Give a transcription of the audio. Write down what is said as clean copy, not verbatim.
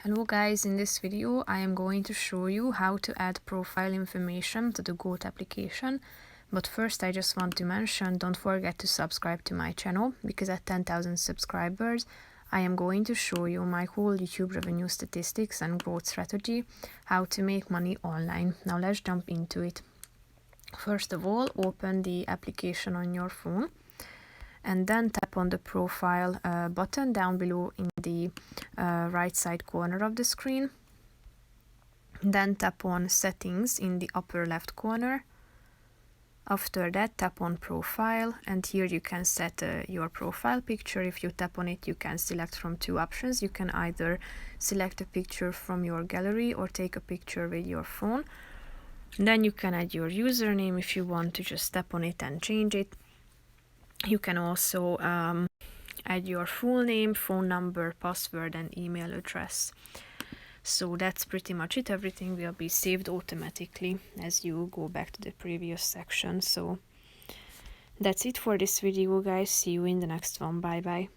Hello guys, in this video I am going to show you how to add profile information to the Goat application. But first I just want to mention, don't forget to subscribe to my channel, because at 10,000 subscribers I am going to show you my whole YouTube revenue statistics and growth strategy, how to make money online. Now let's jump into it. First of all, open the application on your phone and then tap on the profile button down below in the right side corner of the screen. Then tap on settings in the upper left corner. After that, tap on profile, and here you can set your profile picture. If you tap on it, you can select from two options. You can either select a picture from your gallery or take a picture with your phone. And then you can add your username if you want to just tap on it and change it. You can also add your full name, phone number, password and email address. So that's pretty much it. Everything will be saved automatically as you go back to the previous section. So that's it for this video, guys. See you in the next one. Bye bye.